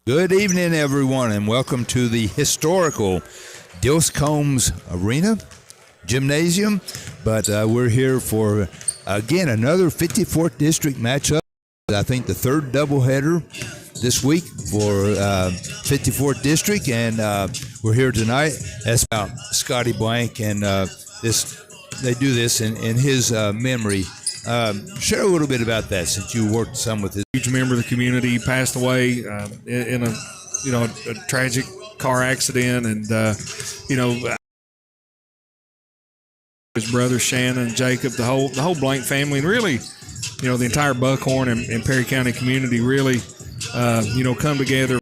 Good evening, everyone, and welcome to the historical Dilscombs Arena Gymnasium. But we're here for, again, another 54th District matchup. I think the third doubleheader this week for 54th District, and we're here tonight. That's about Scotty Blank, and they do this in his memory. Share a little bit about that, since you worked some with his. Huge member of the community. He passed away in a tragic car accident, and his brother Shannon, Jacob, the whole Blank family, and really, the entire Buckhorn and Perry County community really, come together.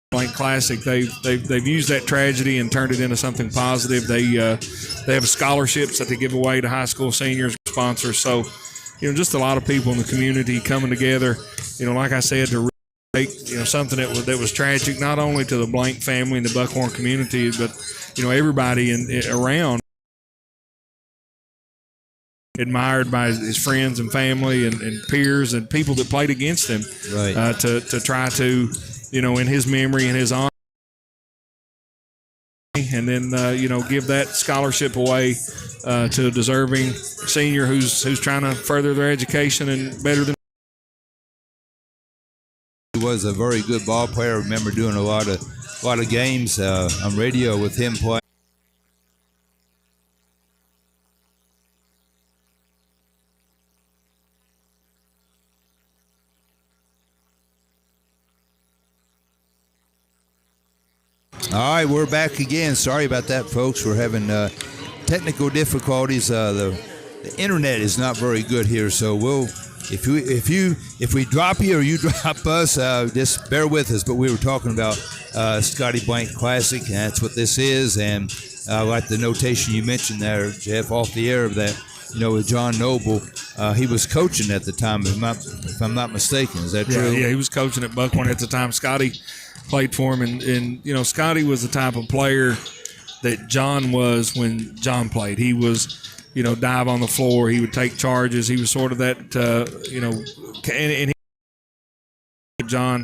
Blank Classic. They've used that tragedy and turned it into something positive. They have scholarships that they give away to high school seniors, sponsors. So, just a lot of people in the community coming together. Like I said, to make something that was tragic, not only to the Blank family and the Buckhorn community, but everybody around. Admired by his friends and family and peers and people that played against him, right. To try to, in his memory and his honor, and then give that scholarship away to a deserving senior who's trying to further their education and better than. He was a very good ball player. I remember doing a lot of games on radio with him playing. All right, we're back again. Sorry about that, folks. We're having technical difficulties. The internet is not very good here, so if we drop you or you drop us, just bear with us. But we were talking about Scotty Blank Classic, and that's what this is. And I like the notation you mentioned there, Jeff, off the air of that. With John Noble, he was coaching at the time, if I'm not mistaken. Is that true? Yeah, he was coaching at Buckhorn at the time. Scotty played for him, and Scotty was the type of player that John was when John played. He was, dive on the floor. He would take charges. He was sort of that, and John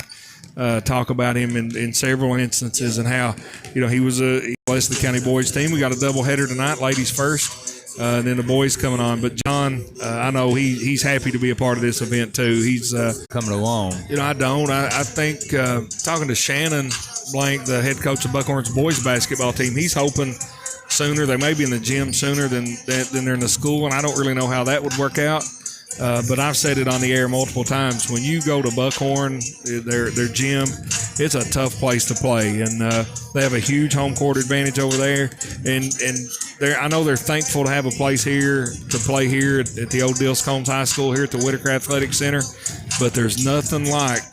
talk about him in several instances and how, he was he blessed the County Boys team. We got a doubleheader tonight, ladies first. And then the boys coming on. But John, I know he's happy to be a part of this event too. He's coming along. I think talking to Shannon Blank, the head coach of Buckhorn's boys basketball team, he's hoping sooner. They may be in the gym sooner than they're in the school, and I don't really know how that would work out. But I've said it on the air multiple times. When you go to Buckhorn, their gym, it's a tough place to play, and they have a huge home court advantage over there. And I know they're thankful to have a place here to play here at the old Dilscombs High School here at the Whitaker Athletic Center. But there's nothing like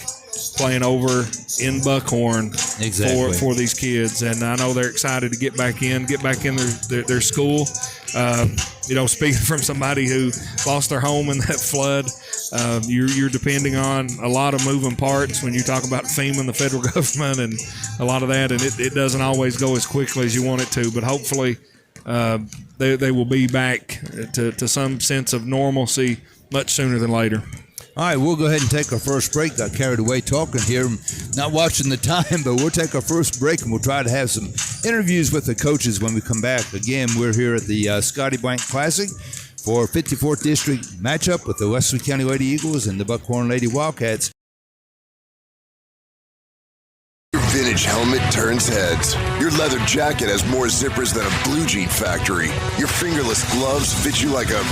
playing over in Buckhorn for these kids, and I know they're excited to get back in their school. Speaking from somebody who lost their home in that flood, you're depending on a lot of moving parts when you talk about FEMA and the federal government and a lot of that, and it doesn't always go as quickly as you want it to, but hopefully they will be back to some sense of normalcy much sooner than later. All right, we'll go ahead and take our first break. Got carried away talking here, not watching the time, but we'll take our first break, and we'll try to have some interviews with the coaches when we come back. Again, we're here at the Scotty Blank Classic for 54th District matchup with the Wesley County Lady Eagles and the Buckhorn Lady Wildcats. Your vintage helmet turns heads. Your leather jacket has more zippers than a blue jean factory. Your fingerless gloves fit you like a,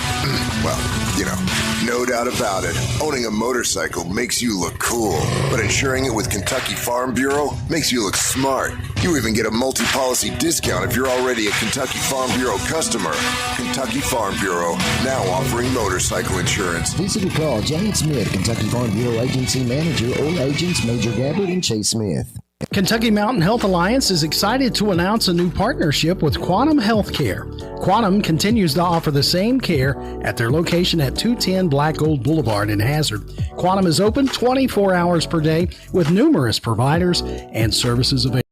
no doubt about it. Owning a motorcycle makes you look cool, but insuring it with Kentucky Farm Bureau makes you look smart. You even get a multi-policy discount if you're already a Kentucky Farm Bureau customer. Kentucky Farm Bureau, now offering motorcycle insurance. Visit or call Janet Smith, Kentucky Farm Bureau Agency Manager, or agents Major Gabbard and Chase Smith. Kentucky Mountain Health Alliance is excited to announce a new partnership with Quantum Healthcare. Quantum continues to offer the same care at their location at 210 Black Gold Boulevard in Hazard. Quantum is open 24 hours per day with numerous providers and services available.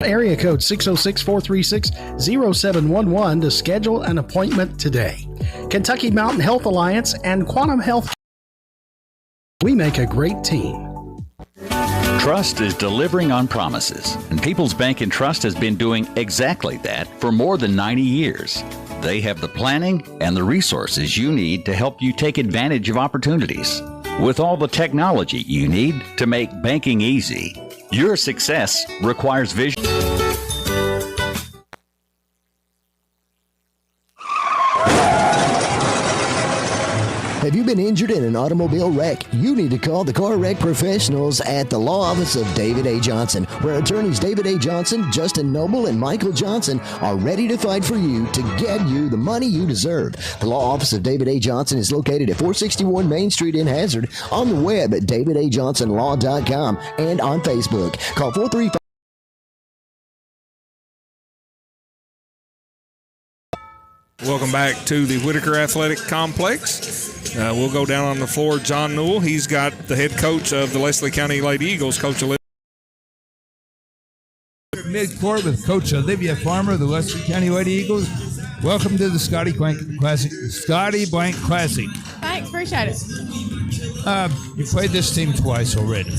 Area code 606-436-0711 to schedule an appointment today. Kentucky Mountain Health Alliance and Quantum Health We make a great team. Trust is delivering on promises, and People's Bank and Trust has been doing exactly that for more than 90 years. They have the planning and the resources you need to help you take advantage of opportunities. With all the technology you need to make banking easy, your success requires vision. Have you been injured in an automobile wreck? You need to call the car wreck professionals at the law office of David A. Johnson, where attorneys David A. Johnson, Justin Noble, and Michael Johnson are ready to fight for you to get you the money you deserve. The law office of David A. Johnson is located at 461 Main Street in Hazard, on the web at davidajohnsonlaw.com and on Facebook. Call 435. Welcome back to the Whitaker Athletic Complex. We'll go down on the floor. John Newell, he's got the head coach of the Leslie County Lady Eagles, Coach Olivia. Mid-court with Coach Olivia Farmer, the Leslie County Lady Eagles. Welcome to the Scotty Blank Classic. Thanks, appreciate it. You played this team twice already.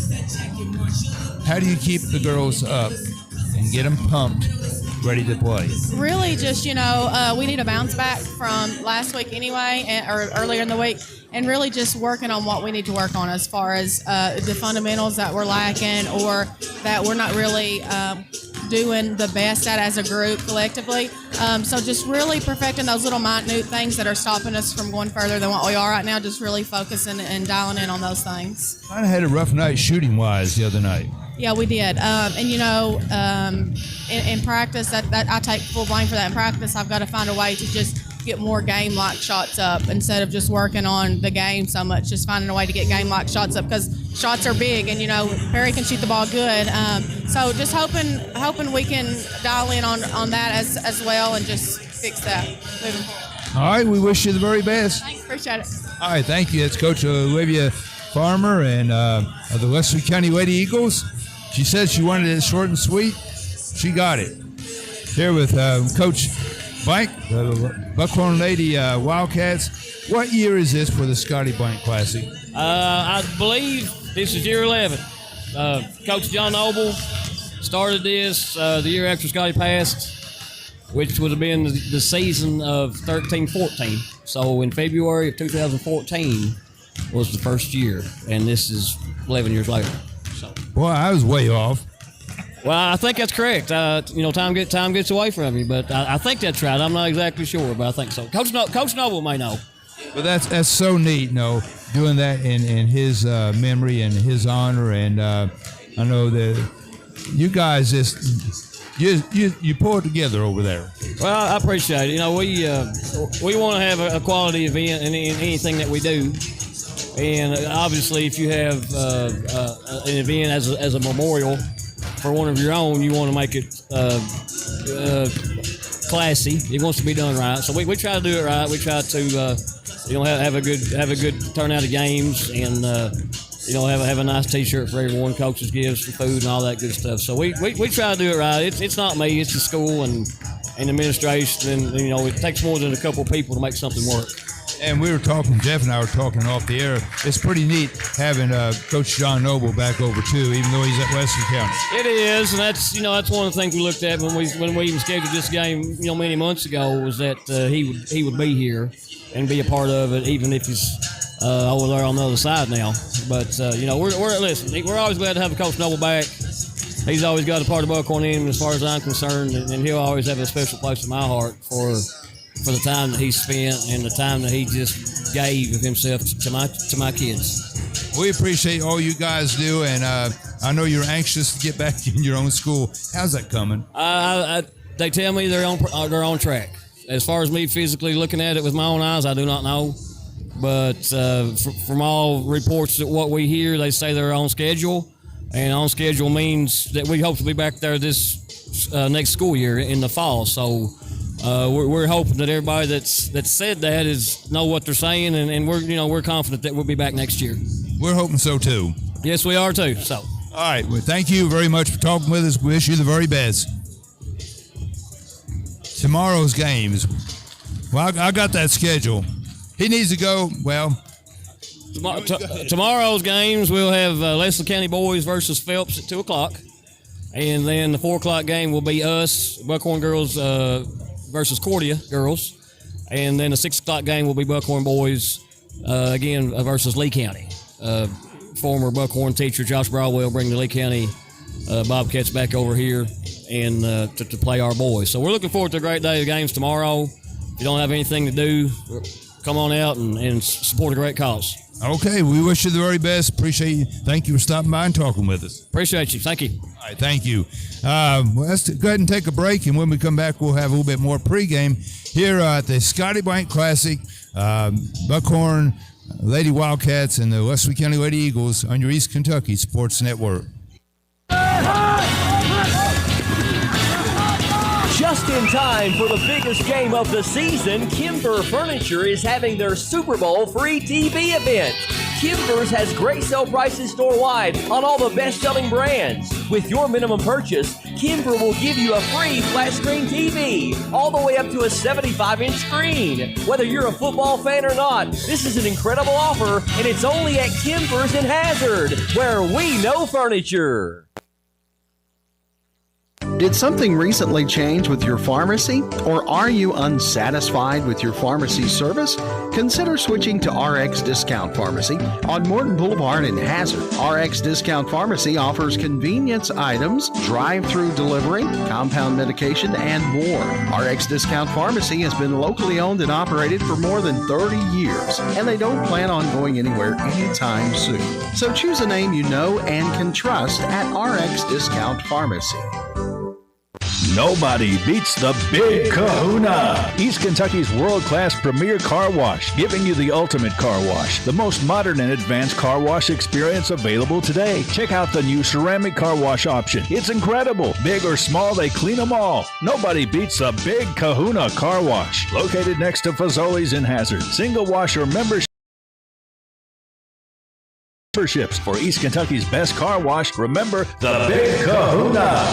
How do you keep the girls up and get them pumped, ready to play? Really just, we need a bounce back from last week anyway, or earlier in the week, and really just working on what we need to work on as far as the fundamentals that we're lacking or that we're not really doing the best at as a group collectively. So just really perfecting those little minute things that are stopping us from going further than what we are right now, just really focusing and dialing in on those things. Kind of had a rough night shooting-wise the other night. Yeah, we did. In practice, that I take full blame for that. In practice, I've got to find a way to just get more game-like shots up instead of just working on the game so much, just finding a way to get game-like shots up because shots are big and, Perry can shoot the ball good. So just hoping we can dial in on that as well and just fix that moving forward. All right, we wish you the very best. Thanks, appreciate it. All right, thank you. That's Coach Olivia Farmer and of the Leslie County Lady Eagles. She said she wanted it short and sweet. She got it. Here with Coach Blank, the Buckhorn Lady Wildcats. What year is this for the Scotty Blank Classic? I believe this is year 11. Coach John Noble started this the year after Scotty passed, which would have been the season of 13-14. So in February of 2014 was the first year, and this is 11 years later. So. Boy, I was way off. Well, I think that's correct. Time gets away from you, but I think that's right. I'm not exactly sure, but I think so. Coach Noble may know. But that's so neat, doing that in his memory and his honor. And I know that you guys you pull it together over there. Well, I appreciate it. We want to have a quality event in anything that we do. And obviously, if you have an event as a memorial for one of your own, you want to make it classy. It wants to be done right. So we try to do it right. We try to have a good turnout of games and have a nice T-shirt for everyone. Coaches gives some food and all that good stuff. So we try to do it right. It's not me. It's the school and administration. And it takes more than a couple of people to make something work. And we were talking, Jeff and I were talking off the air. It's pretty neat having Coach John Noble back over too, even though he's at Leslie County. It is, and that's one of the things we looked at when we even scheduled this game, many months ago, was that he would be here and be a part of it, even if he's over there on the other side now. But we're always glad to have Coach Noble back. He's always got a part of Buckhorn in him, as far as I'm concerned, and he'll always have a special place in my heart for the time that he spent and the time that he just gave of himself to my kids. We appreciate all you guys do, and I know you're anxious to get back in your own school. How's that coming? They tell me they're on track. As far as me physically looking at it with my own eyes, I do not know. But from all reports that what we hear, they say they're on schedule, and on schedule means that we hope to be back there this next school year in the fall. So. We're hoping that everybody that's said that know what they're saying, and we're confident that we'll be back next year. We're hoping so too. Yes, we are too. So. All right. Well, thank you very much for talking with us. We wish you the very best. Tomorrow's games. Well, I got that schedule. He needs to go. Well, Tomorrow's games, we'll have Leslie County boys versus Phelps at 2 o'clock. And then the 4 o'clock game will be us, Buckhorn girls versus Cordia girls. And then the 6 o'clock game will be Buckhorn boys, again, versus Lee County. Former Buckhorn teacher Josh Broadwell will bring the Lee County Bobcats back over here and to play our boys. So we're looking forward to a great day of games tomorrow. If you don't have anything to do, come on out and support a great cause. Okay, we wish you the very best. Appreciate you. Thank you for stopping by and talking with us. Appreciate you. Thank you. All right, thank you. Let's go ahead and take a break, and when we come back, we'll have a little bit more pregame here at the Scotty Blank Classic, Buckhorn Lady Wildcats and the Wesley County Lady Eagles on your East Kentucky Sports Network. Just in time for the biggest game of the season, Kimber Furniture is having their Super Bowl free TV event. Kimber's has great sale prices store-wide on all the best-selling brands. With your minimum purchase, Kimber will give you a free flat-screen TV, all the way up to a 75-inch screen. Whether you're a football fan or not, this is an incredible offer, and it's only at Kimber's in Hazard, where we know furniture. Did something recently change with your pharmacy? Or are you unsatisfied with your pharmacy service? Consider switching to RX Discount Pharmacy on Morton Boulevard in Hazard. RX Discount Pharmacy offers convenience items, drive-through delivery, compound medication, and more. RX Discount Pharmacy has been locally owned and operated for more than 30 years, and they don't plan on going anywhere anytime soon. So choose a name you know and can trust at RX Discount Pharmacy. Nobody beats the Big Kahuna, East Kentucky's world-class premier car wash, giving you the ultimate car wash, the most modern and advanced car wash experience available today. Check out the new ceramic car wash option. It's incredible. Big or small, they clean them all. Nobody beats the Big Kahuna car wash, located next to Fazoli's in Hazard. Single wash or membership for East Kentucky's best car wash. Remember the Big Kahuna.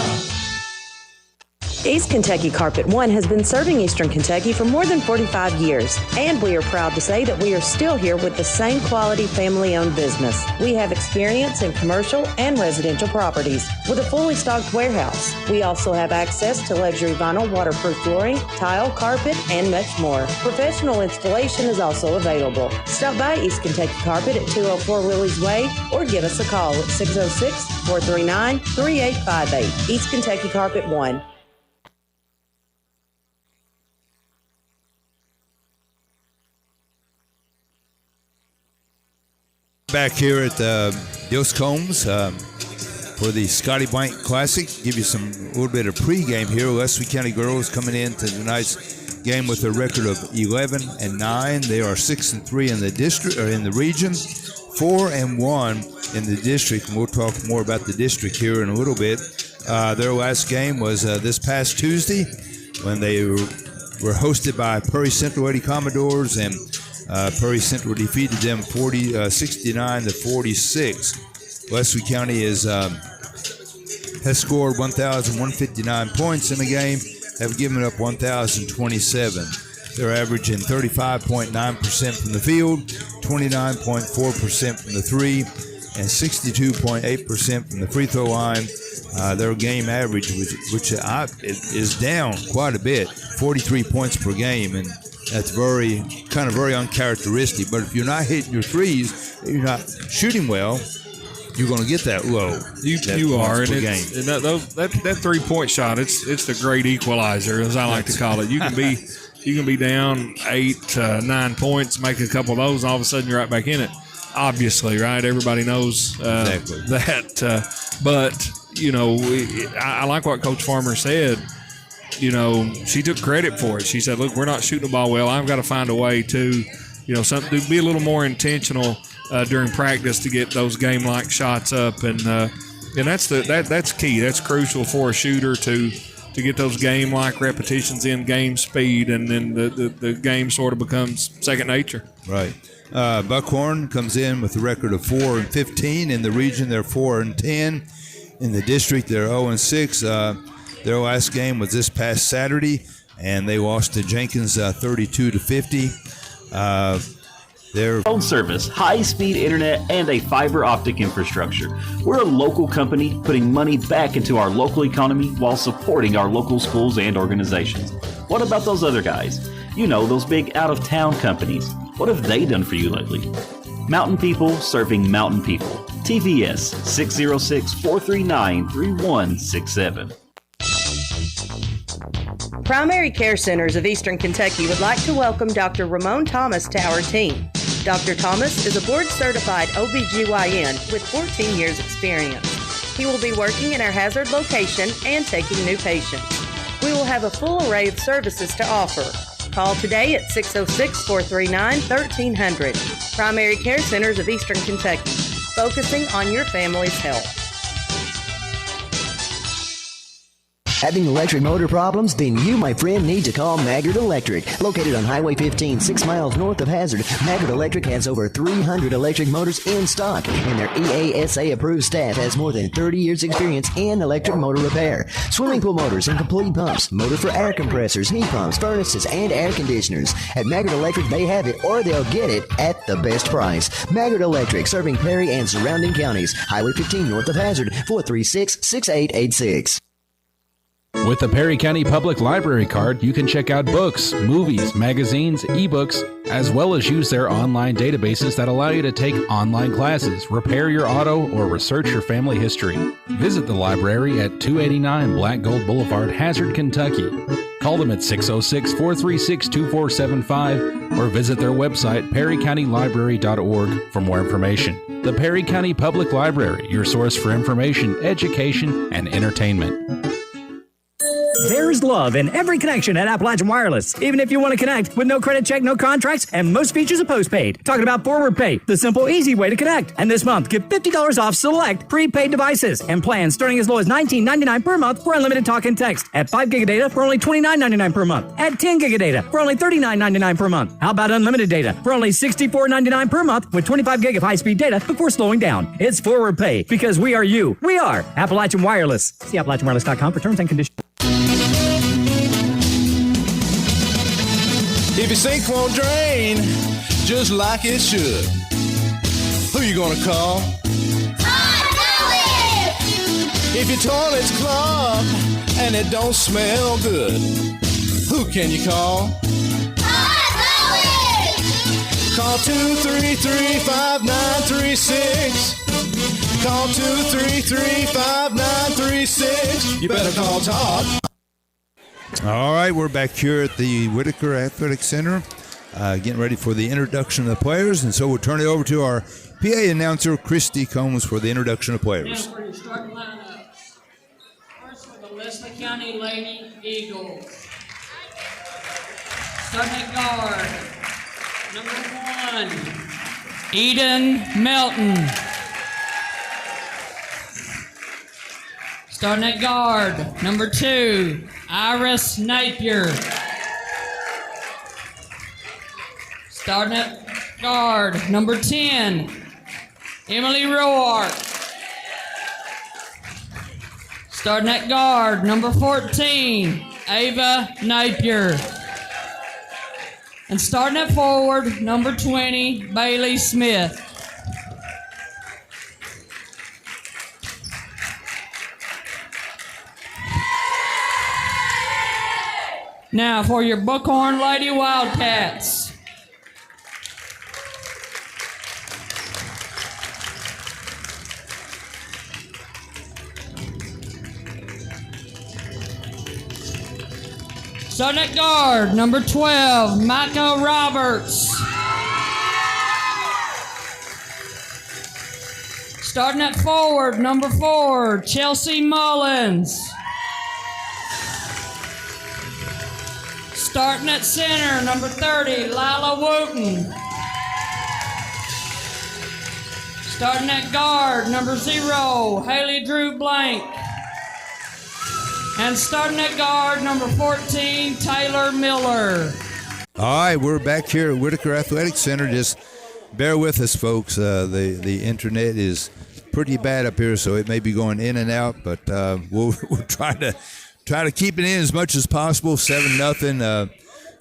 East Kentucky Carpet One has been serving Eastern Kentucky for more than 45 years, and we are proud to say that we are still here with the same quality family-owned business. We have experience in commercial and residential properties with a fully stocked warehouse. We also have access to luxury vinyl, waterproof flooring, tile, carpet, and much more. Professional installation is also available. Stop by East Kentucky Carpet at 204 Willie's Way or give us a call at 606-439-3858. East Kentucky Carpet One. Back here at Dos Combs for the Scotty Blank Classic. Give you a little bit of pregame here. Wesley County girls coming into tonight's game with a record of 11-9. They are 6-3 in the district or in the region, 4-1 in the district. And we'll talk more about the district here in a little bit. Their last game was this past Tuesday when they were hosted by Prairie Central Lady Commodores, and Prairie Central defeated them 69-46. Wesley County has scored 1,159 points in the game, have given up 1,027. They're averaging 35.9% from the field, 29.4% from the three, and 62.8% from the free throw line. Their game average, which is down quite a bit, 43 points per game, and that's very uncharacteristic. But if you're not hitting your threes, you're not shooting well, you're going to get that low. You are, and that 3-point shot, it's the great equalizer, as I like to call it. You can be down 8, 9 points, make a couple of those, and all of a sudden you're right back in it. Obviously, right? Everybody knows exactly that. But I like what Coach Farmer said. She took credit for it. She said, "Look, we're not shooting the ball well. I've got to find a way to, something to be a little more intentional during practice to get those game-like shots up." And that's key. That's crucial for a shooter to get those game-like repetitions in, game speed, and then the game sort of becomes second nature. Right. Buckhorn comes in with a record of 4-15 in the region. They're 4-10 in the district. They're 0-6. Their last game was this past Saturday, and they lost to Jenkins 32-50. Their phone service, high-speed internet, and a fiber optic infrastructure. We're a local company putting money back into our local economy while supporting our local schools and organizations. What about those other guys? You know, those big out-of-town companies. What have they done for you lately? Mountain people serving mountain people. TVS 606-439-3167. Primary Care Centers of Eastern Kentucky would like to welcome Dr. Ramon Thomas to our team. Dr. Thomas is a board-certified OBGYN with 14 years experience. He will be working in our Hazard location and taking new patients. We will have a full array of services to offer. Call today at 606-439-1300. Primary Care Centers of Eastern Kentucky, focusing on your family's health. Having electric motor problems? Then you, my friend, need to call Maggard Electric. Located on Highway 15, 6 miles north of Hazard, Maggard Electric has over 300 electric motors in stock, and their EASA-approved staff has more than 30 years' experience in electric motor repair. Swimming pool motors and complete pumps, motor for air compressors, heat pumps, furnaces, and air conditioners. At Maggard Electric, they have it, or they'll get it at the best price. Maggard Electric, serving Perry and surrounding counties. Highway 15 north of Hazard, 436-6886. With the Perry County Public Library card, you can check out books, movies, magazines, ebooks, as well as use their online databases that allow you to take online classes, repair your auto, or research your family history. Visit the library at 289 Black Gold Boulevard, Hazard, Kentucky. Call them at 606-436-2475 or visit their website, perrycountylibrary.org, for more information. The Perry County Public Library, your source for information, education, and entertainment. There's love in every connection at Appalachian Wireless. Even if you want to connect with no credit check, no contracts, and most features of postpaid. Talking about Forward Pay, the simple, easy way to connect. And this month, get $50 off select prepaid devices and plans starting as low as $19.99 per month for unlimited talk and text. At 5 gig of data for only $29.99 per month. At 10 gig of data for only $39.99 per month. How about unlimited data for only $64.99 per month with 25 gig of high-speed data before slowing down? It's Forward Pay because we are you. We are Appalachian Wireless. See AppalachianWireless.com for terms and conditions. If your sink won't drain just like it should, who you gonna call? If your toilet's clogged and it don't smell good, who can you call? Call 233-5936. Call 233-5936. You better call Todd. All right, we're back here at the Whitaker Athletic Center, getting ready for the introduction of the players, and so we'll turn it over to our PA announcer, Christy Combs, for the introduction of players. Now for your starting lineup. First for the Leslie County Lady Eagles. Starting at guard, number 1, Eden Melton. Starting at guard, number 2, Iris Napier. Starting at guard, number 10, Emily Roark. Starting at guard, number 14, Ava Napier. And starting at forward, number 20, Bailey Smith. Now for your Buckhorn Lady Wildcats. Starting at guard, number 12, Micah Roberts. Starting at forward, number 4, Chelsea Mullins. Starting at center, number 30, Lila Wooten. Starting at guard, number 0, Haley Drew Blank. And starting at guard, number 14, Taylor Miller. All right, we're back here at Whitaker Athletic Center. Just bear with us, folks. The internet is pretty bad up here, so it may be going in and out, but we'll try to keep it in as much as possible. 7-0.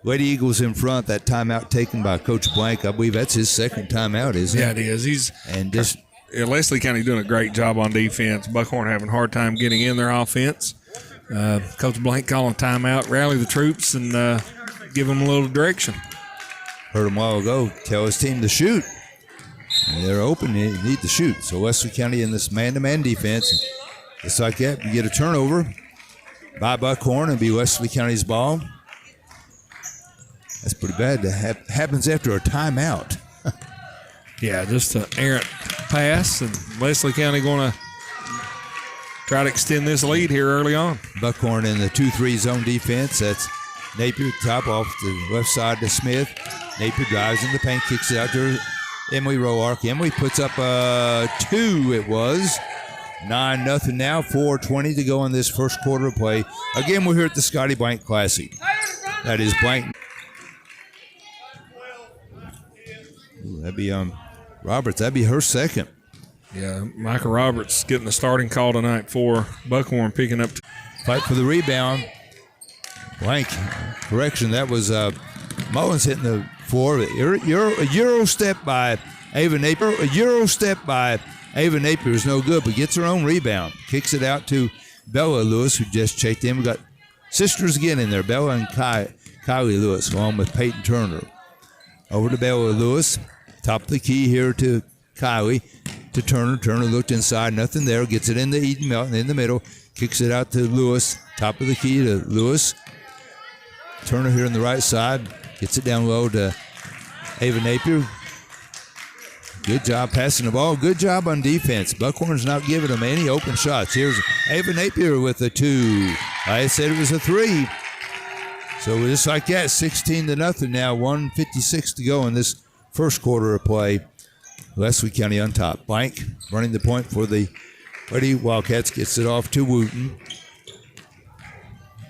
Lady Eagles in front. That timeout taken by Coach Blank. I believe that's his second timeout, isn't it? Yeah, it is. Leslie County doing a great job on defense. Buckhorn having a hard time getting in their offense. Coach Blank calling timeout, rally the troops, and give them a little direction. Heard him a while ago. Tell his team to shoot. And they're open. They need to shoot. So Wesley County in this man-to-man defense. Just like that, you get a turnover by Buckhorn and be Wesley County's ball. That's pretty bad. That happens after a timeout. Yeah, just an errant pass, and Wesley County going to try to extend this lead here early on. Buckhorn in the 2-3 zone defense. That's Napier, top off the left side to Smith. Napier drives in the paint, kicks it out to Emily Roark. Emily puts up 2, it was. 9-0 now, 4:20 to go in this first quarter of play. Again, we're here at the Scotty Blank Classic. That is Blank. Ooh, that'd be Roberts. That'd be her second. Yeah, Micah Roberts getting the starting call tonight for Buckhorn, picking up. Fight for the rebound. Blank. Correction, that was Mullins hitting the floor. A Euro step by Ava Napier. A Euro step by Ava Napier is no good, but gets her own rebound. Kicks it out to Bella Lewis, who just checked in. We got sisters again in there, Bella and Kylie Lewis, along with Peyton Turner. Over to Bella Lewis. Top of the key here to Kylie, to Turner. Turner looked inside, nothing there. Gets it into Eden Melton in the middle. Kicks it out to Lewis. Top of the key to Lewis. Turner here on the right side. Gets it down low to Ava Napier. Good job passing the ball. Good job on defense. Buckhorn's not giving them any open shots. Here's Ava Napier with a 2. I said it was a 3. So just like that, 16-0 now. 1:56 to go in this first quarter of play. Wesley County on top. Blank running the point for the Lady Wildcats. Gets it off to Wooten.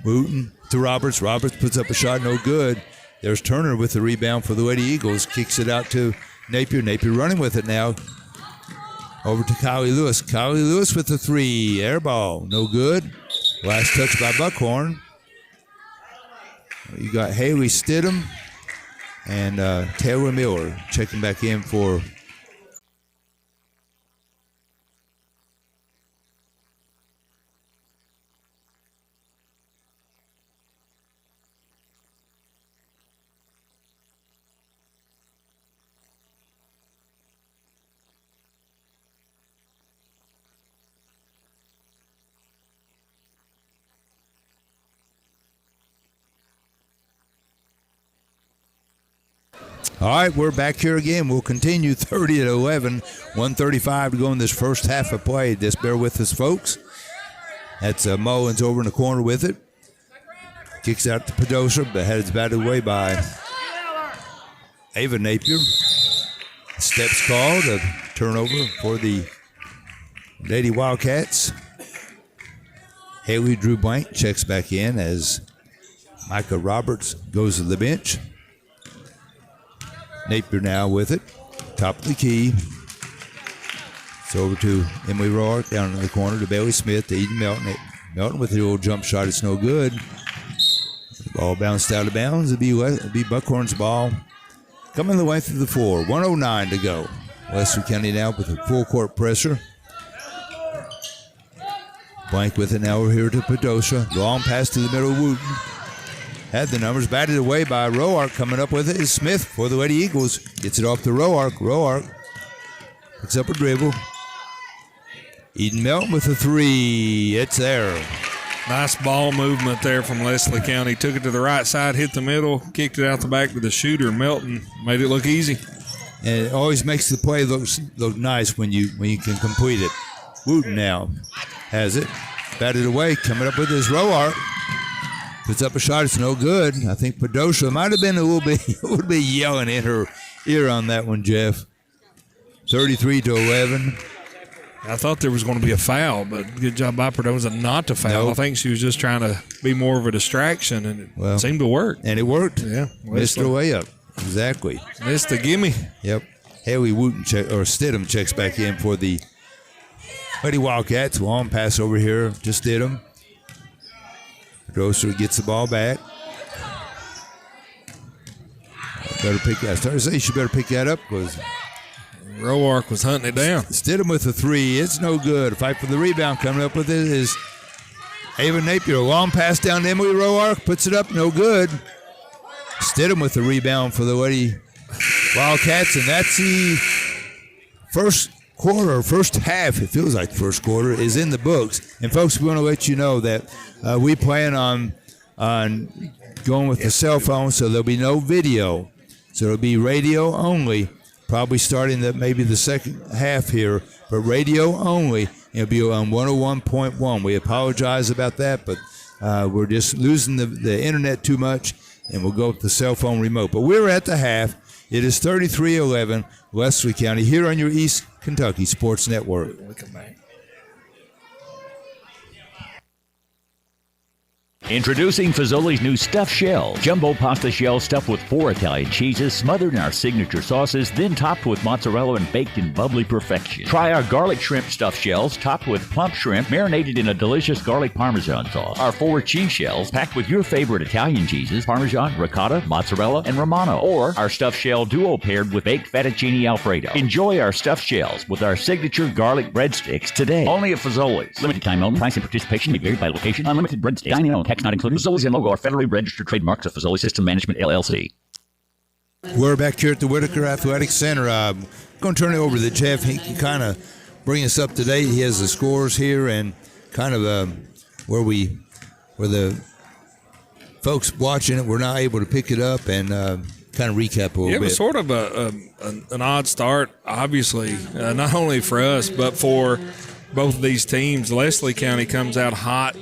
Wooten to Roberts. Roberts puts up a shot, no good. There's Turner with the rebound for the Lady Eagles. Kicks it out to Napier. Napier running with it now. Over to Kylie Lewis. Kylie Lewis with the 3. Air ball, no good. Last touch by Buckhorn. You got Haley Stidham and Taylor Miller checking back in for All right, we're back here again. We'll continue 30-11. 1:35 to go in this first half of play. Just bear with us, folks. That's Mullins over in the corner with it. Kicks out to Pedrosa, but heads batted away by Ava Napier. Steps called, a turnover for the Lady Wildcats. Haley Drew Blank checks back in as Micah Roberts goes to the bench. Napier now with it. Top of the key. It's over to Emily Roark down in the corner to Bailey Smith to Eden Melton. Melton with the old jump shot. It's no good. The ball bounced out of bounds. It'll be Buckhorn's ball. Coming the length of the floor. 1:09 to go. Wesley County now with a full court pressure. Blank with it now. We're here to Pedrosa. Long pass to the middle of Wooten. Had the numbers, batted away by Roark. Coming up with it is Smith for the Lady Eagles. Gets it off to Roark. Roark picks up a dribble. Eden Melton with a 3. It's there. Nice ball movement there from Leslie County. Took it to the right side, hit the middle, kicked it out the back to the shooter. Melton made it look easy. And it always makes the play look nice when you can complete it. Wooten now has it. Batted away. Coming up with his Roark. Puts up a shot, it's no good. I think Pedrosa might have been a little bit would be yelling in her ear on that one, Jeff. 33-11. I thought there was going to be a foul, but good job by Pedrosa not to foul. Nope. I think she was just trying to be more of a distraction, and it seemed to work. And it worked. Yeah. Missed her way up. Exactly. Missed the gimme. Yep. Haley Wooten Stidham checks back in for the Lady Wildcats. Long pass over here to Stidham. Pedrosa gets the ball back. Better pick that. Thursday, you better pick that up because Roark was hunting it down. Stidham with the 3. It's no good. Fight for the rebound. Coming up with it is Ava Napier. Long pass down to Emily Roark. Puts it up. No good. Stidham with the rebound for the Lady Wildcats. And that's the first quarter, first half, it feels like the first quarter, is in the books. And, folks, we want to let you know that we plan on going with the cell phone, so there'll be no video. So it'll be radio only, probably starting maybe the second half here, but radio only. It'll be on 101.1. We apologize about that, but we're just losing the internet too much, and we'll go with the cell phone remote. But we're at the half. It is 33-11, Wesley County, here on your East Kentucky Sports Network. Introducing Fazoli's new stuffed shell. Jumbo pasta shell stuffed with 4 Italian cheeses, smothered in our signature sauces, then topped with mozzarella and baked in bubbly perfection. Try our garlic shrimp stuffed shells, topped with plump shrimp, marinated in a delicious garlic parmesan sauce. Our 4 cheese shells, packed with your favorite Italian cheeses, parmesan, ricotta, mozzarella, and romano. Or our stuffed shell duo paired with baked fettuccine alfredo. Enjoy our stuffed shells with our signature garlic breadsticks today. Only at Fazoli's. Limited time only. Price and participation may vary by location. Unlimited breadsticks. Dining only. Tax not included. Fazoli's and logo are federally registered trademarks of Fazoli System Management, LLC. We're back here at the Whitaker Athletic Center. I'm going to turn it over to Jeff. He can kind of bring us up to date. He has the scores here and kind of where the folks watching it were not able to pick it up and kind of recap a little bit. It was sort of an odd start, obviously, not only for us, but for both of these teams. Leslie County comes out hot.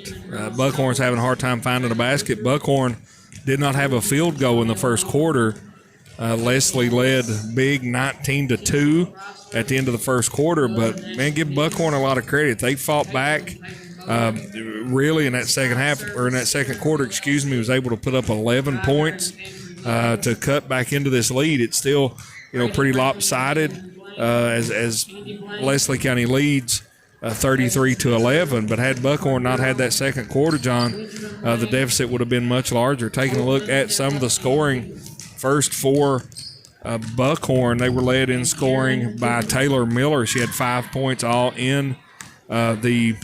Buckhorn's having a hard time finding a basket. Buckhorn did not have a field goal in the first quarter. Leslie led big 19-2 at the end of the first quarter, but, man, give Buckhorn a lot of credit. They fought back really in that second half, or in that second quarter, was able to put up 11 points to cut back into this lead. It's still, pretty lopsided as Leslie County leads 33-11, but had Buckhorn not had that second quarter, John, the deficit would have been much larger. Taking a look at some of the scoring, first for Buckhorn, they were led in scoring by Taylor Miller. She had 5 points all in the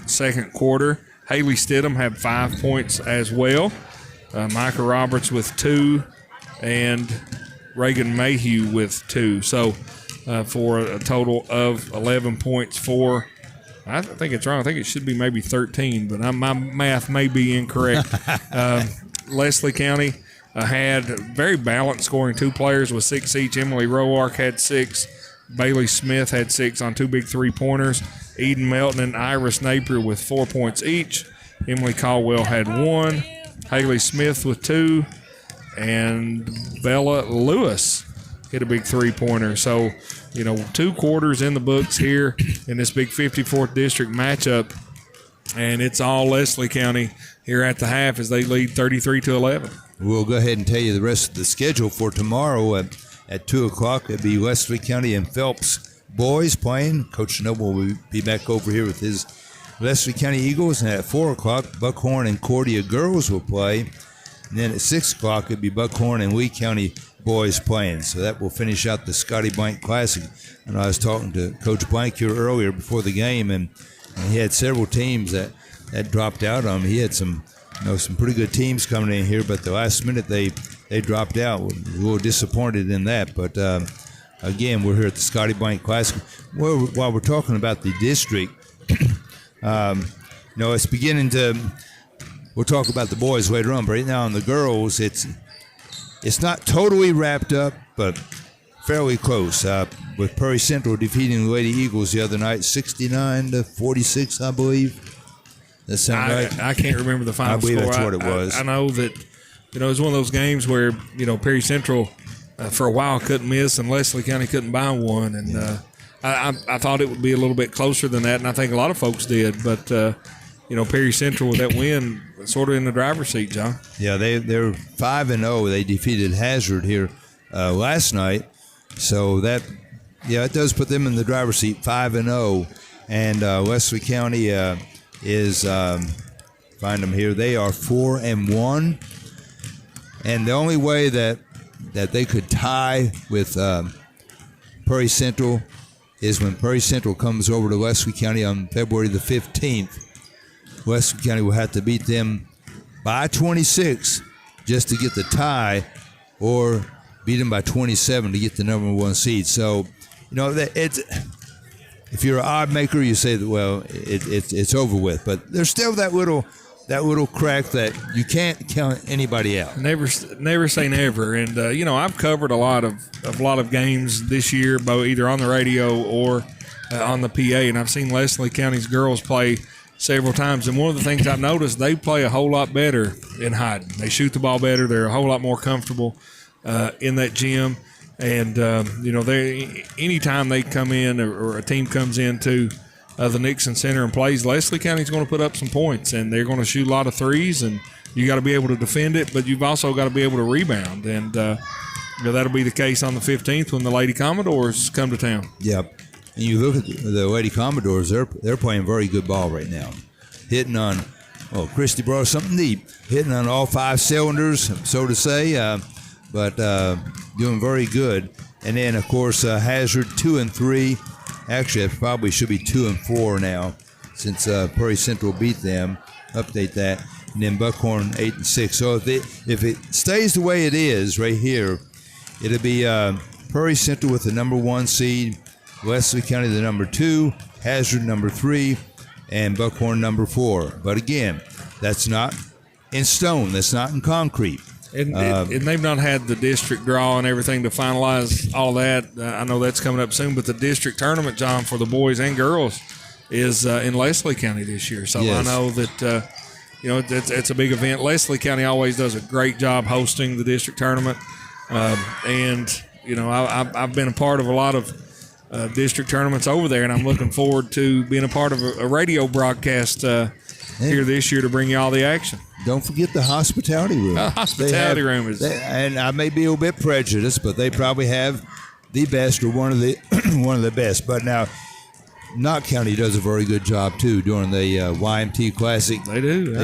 second quarter. Haley Stidham had 5 points as well. Micah Roberts with 2, and Reagan Mayhew with 2. So for a total of 11 points for, I think it's wrong. I think it should be maybe 13, but my math may be incorrect. Leslie County had very balanced scoring. 2 players with 6 each. Emily Roark had 6. Bailey Smith had 6 on 2 big three-pointers. Eden Melton and Iris Napier with 4 points each. Emily Caldwell had 1. Haley Smith with 2. And Bella Lewis hit a big three-pointer. So, 2 quarters in the books here in this big 54th district matchup, and it's all Leslie County here at the half as they lead 33-11. We'll go ahead and tell you the rest of the schedule for tomorrow at 2 o'clock. It'll be Wesley County and Phelps boys playing. Coach Noble will be back over here with his Wesley County Eagles, and at 4 o'clock, Buckhorn and Cordia girls will play. And then at 6 o'clock, it'll be Buckhorn and Lee County boys playing. So that will finish out the Scotty Blank Classic. And I was talking to Coach Blank here earlier before the game, and he had several teams that dropped out on him. He had some pretty good teams coming in here, but the last minute they dropped out. We're a little disappointed in that. But, again, we're here at the Scotty Blank Classic. Well, while we're talking about the district, it's beginning to – we'll talk about the boys later on, but right now on the girls, it's not totally wrapped up, but fairly close. With Prairie Central defeating the Lady Eagles the other night, 69-46, I believe. That sound right? I can't remember the final score. I believe that's what it was. I know that it was one of those games where Perry Central for a while couldn't miss, and Leslie County couldn't buy one, and I thought it would be a little bit closer than that, and I think a lot of folks did, but. Perry Central with that win, sort of in the driver's seat, John. Yeah, they're 5-0. They defeated Hazard here last night, so it does put them in the driver's seat, 5-0. And Wesley County is find them here. They are 4-1, and the only way that that they could tie with Prairie Central is when Prairie Central comes over to Wesley County on February the 15th. Wesley County will have to beat them by 26 just to get the tie, or beat them by 27 to get the number 1 seed. So, if you're an odd maker, you say that, well, it's over with. But there's still that little crack that you can't count anybody out. Never say never. And I've covered a lot of games this year, both either on the radio or on the PA, and I've seen Leslie County's girls play several times. And one of the things I've noticed, they play a whole lot better in hiding. They shoot the ball better. They're a whole lot more comfortable in that gym. And they anytime they come in or a team comes into the Nixon Center and plays, Leslie County's going to put up some points, and they're going to shoot a lot of threes, and you got to be able to defend it, but you've also got to be able to rebound. And that'll be the case on the 15th when the Lady Commodores come to town. Yep. And you look at the Lady Commodores, they're playing very good ball right now. Hitting on, Christy brought something deep. Hitting on all 5 cylinders, so to say, but doing very good. And then, of course, Hazard 2-3. Actually, it probably should be 2-4 now, since Prairie Central beat them. Update that. And then Buckhorn 8-6. So if it stays the way it is right here, it'll be Prairie Central with the number 1 seed, Wesley County the number 2, Hazard number 3, and Buckhorn number 4. But again, that's not in stone. That's not in concrete. And they've not had the district draw and everything to finalize all that. I know that's coming up soon, but the district tournament, John, for the boys and girls is in Leslie County this year. So yes. I know that, it's a big event. Leslie County always does a great job hosting the district tournament. I've been a part of a lot of district tournaments over there, and I'm looking forward to being a part of a radio broadcast here this year to bring you all the action. Don't forget the hospitality room. Hospitality room is, and I may be a little bit prejudiced, but they probably have the best or one of the best. But now, Knott County does a very good job too during the YMT Classic. They do, yeah.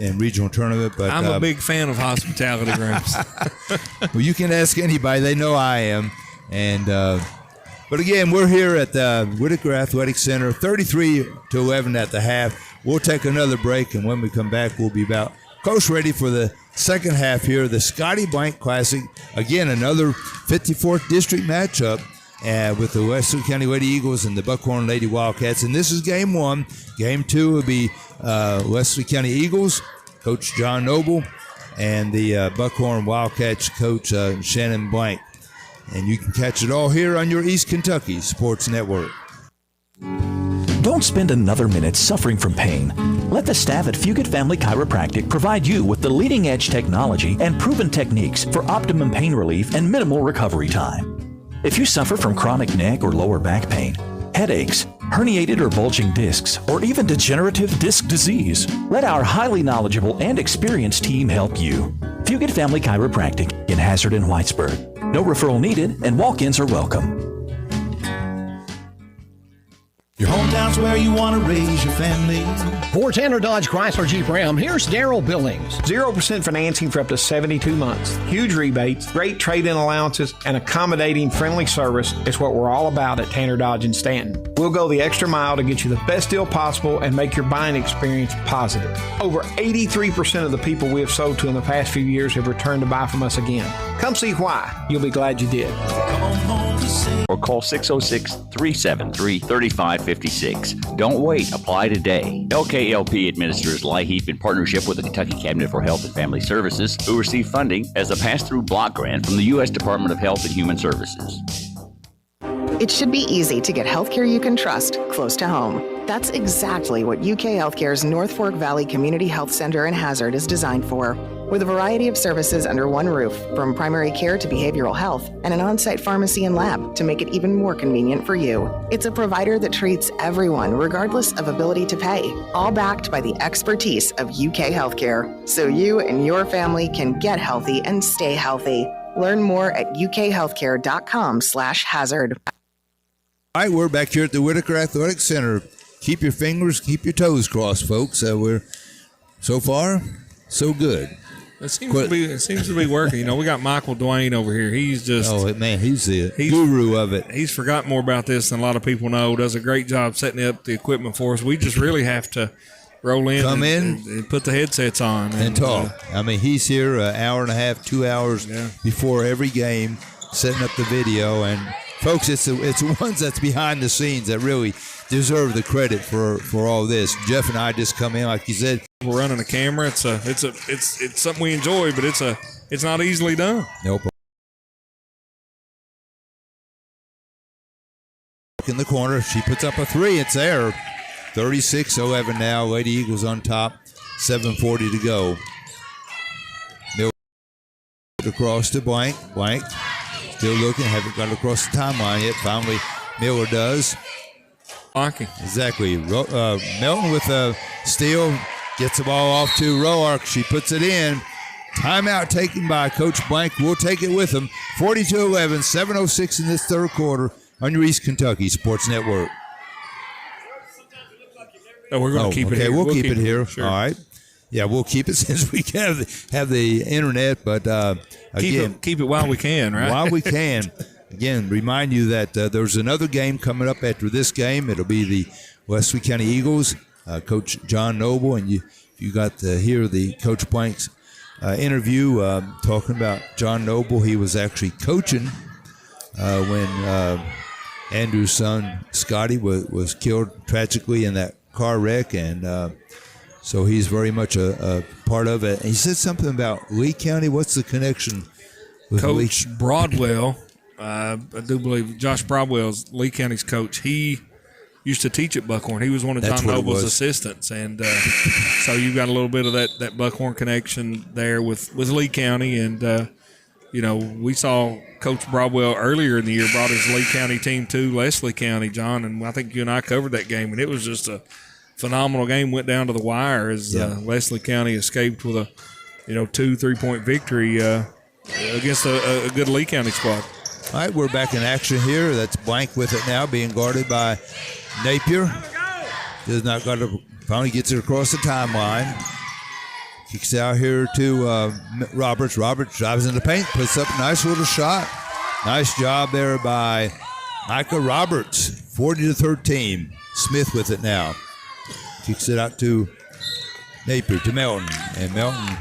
and regional tournament. But I'm a big fan of hospitality rooms. Well, you can ask anybody; they know I am. And but again, we're here at the Whitaker Athletic Center, 33-11 at the half. We'll take another break, and when we come back, we'll be about close ready for the second half here, the Scotty Blank Classic. Again, another 54th District matchup with the Wesley County Lady Eagles and the Buckhorn Lady Wildcats. And this is game 1. Game 2 will be Wesley County Eagles, Coach John Noble, and the Buckhorn Wildcats coach Shannon Blank. And you can catch it all here on your East Kentucky Sports Network. Don't spend another minute suffering from pain. Let the staff at Fugit Family Chiropractic provide you with the leading-edge technology and proven techniques for optimum pain relief and minimal recovery time. If you suffer from chronic neck or lower back pain, headaches, herniated or bulging discs, or even degenerative disc disease, let our highly knowledgeable and experienced team help you. Fugit Family Chiropractic in Hazard and Whitesburg. No referral needed, and walk-ins are welcome. Your hometown's where you want to raise your family. For Tanner Dodge Chrysler Jeep Ram, here's Daryl Billings. 0% financing for up to 72 months. Huge rebates, great trade-in allowances, and accommodating friendly service is what we're all about at Tanner Dodge in Stanton. We'll go the extra mile to get you the best deal possible and make your buying experience positive. Over 83% of the people we have sold to in the past few years have returned to buy from us again. Come see why. You'll be glad you did. Or call 606-373-3556. Don't wait. Apply today. LKLP administers LIHEAP in partnership with the Kentucky Cabinet for Health and Family Services, who receive funding as a pass-through block grant from the U.S. Department of Health and Human Services. It should be easy to get healthcare you can trust close to home. That's exactly what UK Healthcare's North Fork Valley Community Health Center in Hazard is designed for. With a variety of services under one roof, from primary care to behavioral health, and an on-site pharmacy and lab to make it even more convenient for you. It's a provider that treats everyone regardless of ability to pay, all backed by the expertise of UK Healthcare, so you and your family can get healthy and stay healthy. Learn more at ukhealthcare.com/hazard. All right, we're back here at the Whitaker Athletic Center. Keep your fingers, keep your toes crossed, folks. We're so far, so good. It seems to be working. You know, we got Michael Dwayne over here. He's just he's the guru of it. He's forgotten more about this than a lot of people know. Does a great job setting up the equipment for us. We just really have to roll in, and put the headsets on and talk. He's here an hour and a half, 2 hours before every game, setting up the video. And folks, it's the ones that's behind the scenes that really deserve the credit for all this. Jeff and I just come in, like you said. We're running a camera. It's something we enjoy, but it's not easily done. Nope. In the corner, she puts up a three. It's there. 36-11 now. Lady Eagles on top. 7:40 to go. Miller across to Blank. Blank still looking. Haven't got across the timeline yet. Finally, Miller does. Blocking. Exactly. Melton with a steal. Gets the ball off to Roark. She puts it in. Timeout taken by Coach Blank. We'll take it with him. 42-11, 7:06 in this third quarter on your East Kentucky Sports Network. Oh, we're going to keep it here. We'll keep it here. Sure. All right. Yeah, we'll keep it since we have the internet. But again, keep it while we can, right? While we can. Again, remind you that there's another game coming up after this game. It'll be the Wesley County Eagles. Coach John Noble, and you got to hear the Coach Blank's interview talking about John Noble. He was actually coaching when Andrew's son Scotty was killed tragically in that car wreck, and so he's very much a part of it. And he said something about Lee County. What's the connection with Coach Broadwell? I do believe Josh Broadwell's Lee County's coach. He used to teach at Buckhorn. He was one of John Noble's assistants, and so you've got a little bit of that Buckhorn connection there with Lee County. And we saw Coach Broadwell earlier in the year brought his Lee County team to Leslie County, John, and I think you and I covered that game, and it was just a phenomenal game. Went down to the wire as Leslie County escaped with a 2-3-point victory against a good Lee County squad. All right, we're back in action here. That's Blank with it now, being guarded by Napier. Does not got to, finally gets it across the timeline. Kicks out here to Roberts. Roberts drives in the paint, puts up a nice little shot. Nice job there by Micah Roberts. 40-13. Smith with it now. Kicks it out to Napier, to Melton. And Melton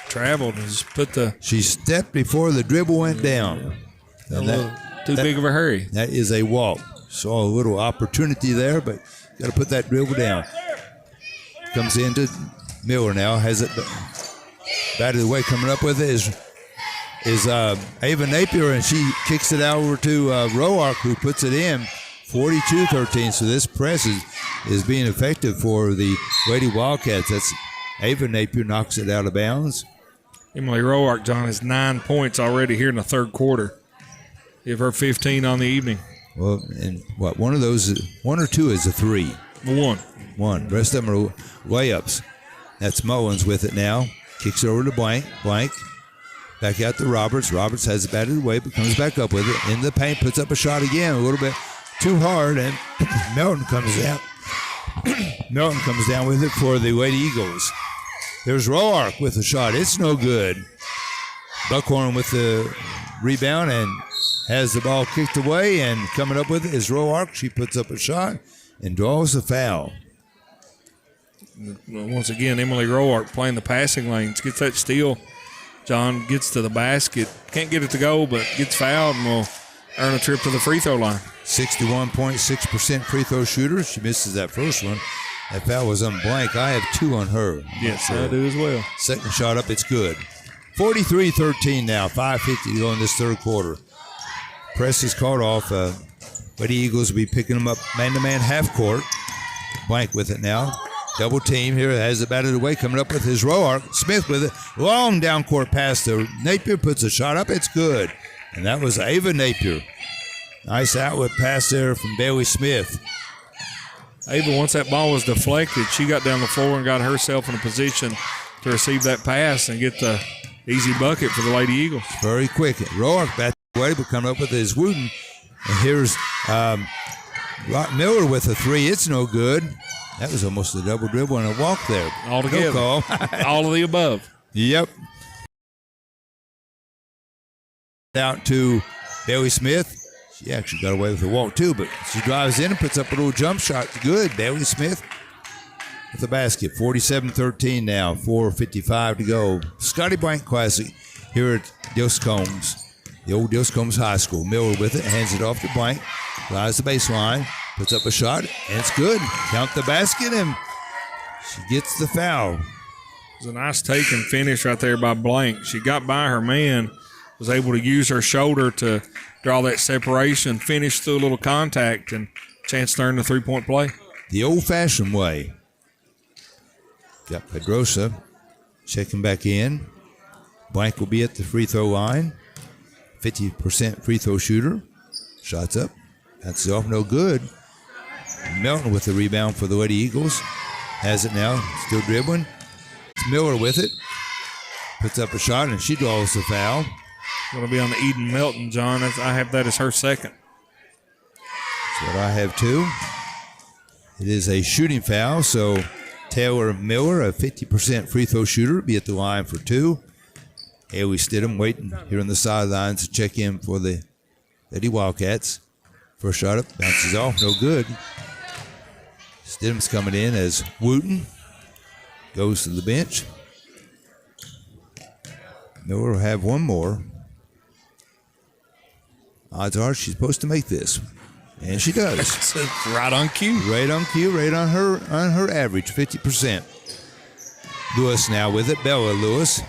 traveled and just put she stepped before the dribble went down. Too big of a hurry. That is a walk. Saw a little opportunity there, but got to put that dribble down. Comes into Miller now. Has it batted away. Coming up with it is Ava Napier, and she kicks it out over to Roark, who puts it in. 42-13. So this press is being effective for the Lady Wildcats. That's Ava Napier knocks it out of bounds. Emily Roark, John, has 9 points already here in the third quarter. Give her 15 on the evening. Well, and one or two is a three. One. Rest of them are layups. That's Mullins with it now. Kicks it over to Blank. Blank. Back out to Roberts. Roberts has it batted away, but comes back up with it. In the paint, puts up a shot again. A little bit too hard, and Melton comes down. Melton comes down with it for the Lady Eagles. There's Roark with a shot. It's no good. Buckhorn with the rebound and has the ball kicked away, and coming up with it is Roark. She puts up a shot and draws the foul. Once again, Emily Roark playing the passing lanes. Gets that steal. John gets to the basket. Can't get it to go, but gets fouled and will earn a trip to the free throw line. 61.6% free throw shooter. She misses that first one. That foul was on Blank. I have 2 on her. Yes, I do as well. Second shot up, it's good. 43-13 now. 5:50 to go in this third quarter. Press is called off. Lady Eagles will be picking them up man-to-man half court. Blank with it now. Double team here. Has it batted away. Coming up with his Roark. Smith with it. Long down court pass to Napier. Puts a shot up. It's good. And that was Ava Napier. Nice outlet pass there from Bailey Smith. Ava, once that ball was deflected, she got down the floor and got herself in a position to receive that pass and get the easy bucket for the Lady Eagles. Very quick. Roark back away, but coming up with his Wooten. And here's Miller with a three. It's no good. That was almost a double dribble and a walk there. All together. All of the above. Yep. Out to Bailey Smith. She actually got away with a walk too, but she drives in and puts up a little jump shot. Good. Bailey Smith with the basket. 47-13 now. 4:55 to go. Scotty Blank Classic here at Dilscombs. The old Dilscombs High School. Miller with it. Hands it off to Blank. Drives the baseline. Puts up a shot. And it's good. Count the basket and she gets the foul. It was a nice take and finish right there by Blank. She got by her man. Was able to use her shoulder to draw that separation, finish through a little contact, and chance to earn the three-point play. The old-fashioned way. Got Pedrosa checking back in. Blank will be at the free throw line. 50% free throw shooter. Shots up. That's off, no good. Melton with the rebound for the Lady Eagles. Has it now, still dribbling. It's Miller with it. Puts up a shot, and she draws the foul. Going to be on the Eden Melton, John. I have that as her second. That's what I have too. It is a shooting foul, so Taylor Miller, a 50% free throw shooter, be at the line for two. Haley Stidham waiting here on the sidelines to check in for the Lady Wildcats. First shot up, bounces off, no good. Stidham's coming in as Wooten goes to the bench. Miller will have one more. Odds are she's supposed to make this. And she does. Right on cue. Right on cue, right on her average, 50%. Lewis now with it. Bella Lewis.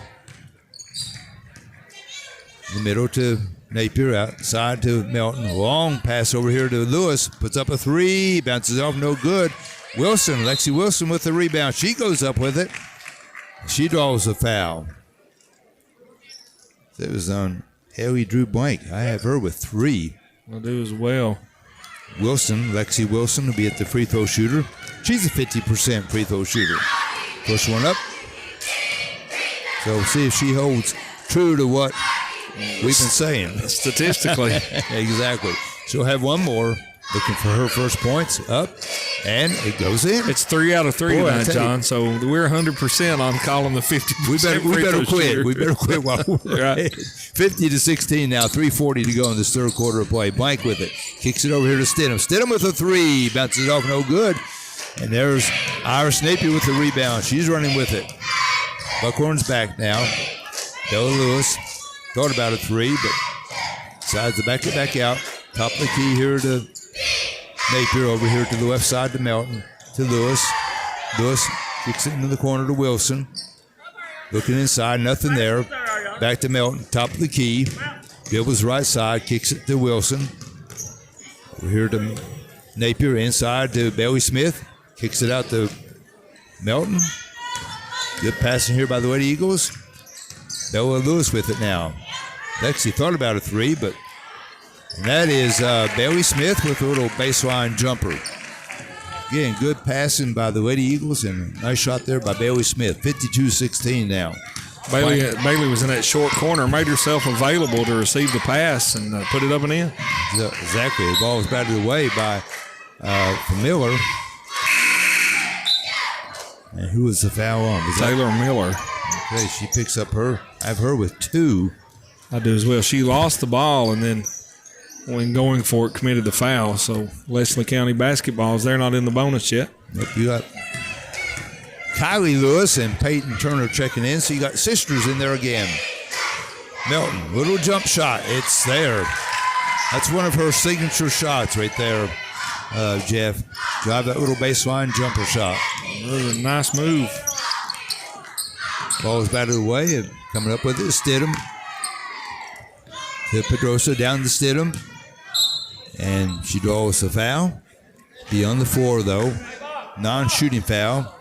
In the middle to Napier, outside to Melton. Long pass over here to Lewis. Puts up a three. Bounces off, no good. Wilson, Lexi Wilson with the rebound. She goes up with it. She draws a foul. It was on Haley Drew Blank. I have her with three. I'll do as well. Wilson, Lexi Wilson, will be at the free throw shooter. She's a 50% free throw shooter. Push one up. So we'll see if she holds true to what we've been saying. Statistically. Exactly. She'll have one more. Looking for her first points. Up. And it goes in. It's 3 out of 3 tonight, John. So we're 100% on calling the 50%. We better quit. Shooter. We better quit while we're right. 50-16 now. 3:40 to go in this third quarter of play. Blank with it. Kicks it over here to Stidham. Stidham with a three. Bounces it off, no good. And there's Iris Napier with the rebound. She's running with it. Buckhorn's back now. Bella Lewis thought about a three, but decides to back it back out. Top of the key here to Napier, over here to the left side to Melton, to Lewis. Lewis kicks it into the corner to Wilson. Looking inside, nothing there. Back to Melton, top of the key. Dribbles right side, kicks it to Wilson. Over here to Napier, inside to Bailey Smith. Kicks it out to Melton. Good passing here by the Lady Eagles. Bella Lewis with it now. Lexi thought about a three, but and that is Bailey Smith with a little baseline jumper. Again, good passing by the Lady Eagles and a nice shot there by Bailey Smith. 52-16 now. Bailey was in that short corner, made herself available to receive the pass and put it up and in. Exactly. The ball was batted away by Miller. And who was the foul on? Was Taylor Miller. Okay, she picks up her. I have her with two. I do as well. She lost the ball and then when going for it, committed the foul. So Leslie County basketballs, they're not in the bonus yet. Yep, you got Kylie Lewis and Peyton Turner checking in. So you got sisters in there again. Melton, little jump shot. It's there. That's one of her signature shots right there, Jeff. Drive that little baseline jumper shot. That was a nice move. Ball is batted away and coming up with it, Stidham. To Pedrosa, down to Stidham. And she draws a foul. Be on the floor, though. Non-shooting foul.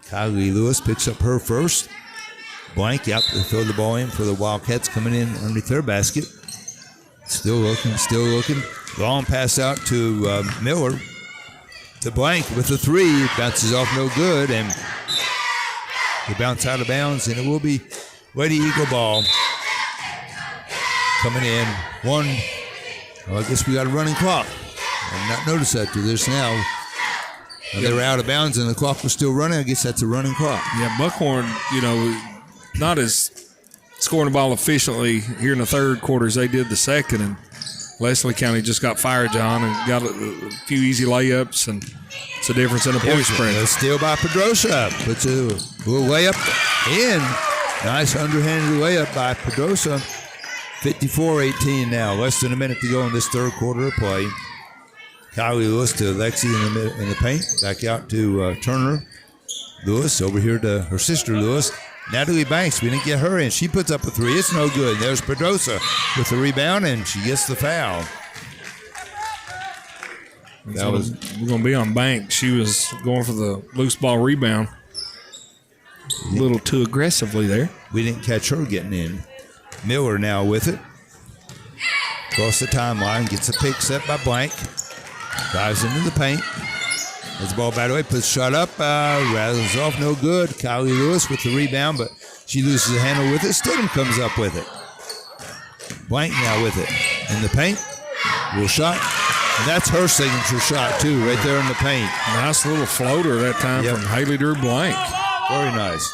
Kylie Lewis picks up her first. Blank out to throw the ball in for the Wildcats coming in underneath their basket. Still looking. Long pass out to Miller. To Blank with the three. Bounces off, no good. And they bounce out of bounds, and it will be Lady Eagle ball. Coming in, I guess we got a running clock. I've not noticed that to this now. They were out of bounds and the clock was still running. I guess that's a running clock. Yeah, Buckhorn, not as scoring the ball efficiently here in the third quarter as they did the second. And Leslie County just got fired, John, and got a few easy layups, and it's a difference in the point spread. Steal by Pedrosa. Puts a little layup in. Nice underhanded layup by Pedrosa. 54-18 now. Less than a minute to go in this third quarter of play. Kylie Lewis to Lexi in the paint. Back out to Turner. Lewis over here to her sister Lewis. Natalie Banks, we didn't get her in. She puts up a three. It's no good. There's Pedrosa with the rebound, and she gets the foul. We're going to be on Banks. She was going for the loose ball rebound a little too aggressively there. We didn't catch her getting in. Miller now with it. Across the timeline, gets a pick set by Blank. Drives into the paint. As the ball batted away, puts shot up, rattles off, no good. Kylie Lewis with the rebound, but she loses the handle with it. Stidham comes up with it. Blank now with it. In the paint, little shot. And that's her signature shot, too, right there in the paint. Nice little floater that time from Haley Drew Blank. Very nice.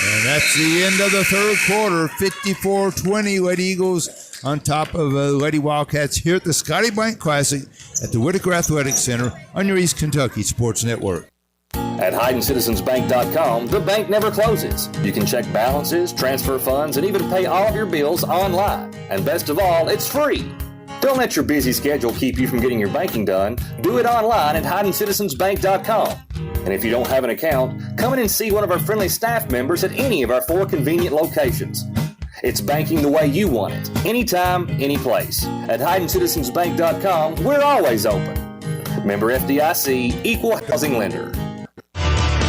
And that's the end of the third quarter. 54-20, Lady Eagles on top of Lady Wildcats here at the Scotty Blank Classic at the Whitaker Athletic Center on your East Kentucky Sports Network. At HydenCitizensBank.com, the bank never closes. You can check balances, transfer funds, and even pay all of your bills online. And best of all, it's free. Don't let your busy schedule keep you from getting your banking done. Do it online at HydenCitizensBank.com. And if you don't have an account, come in and see one of our friendly staff members at any of our 4 convenient locations. It's banking the way you want it, anytime, any place. At HydenCitizensBank.com, we're always open. Member FDIC, Equal Housing Lender.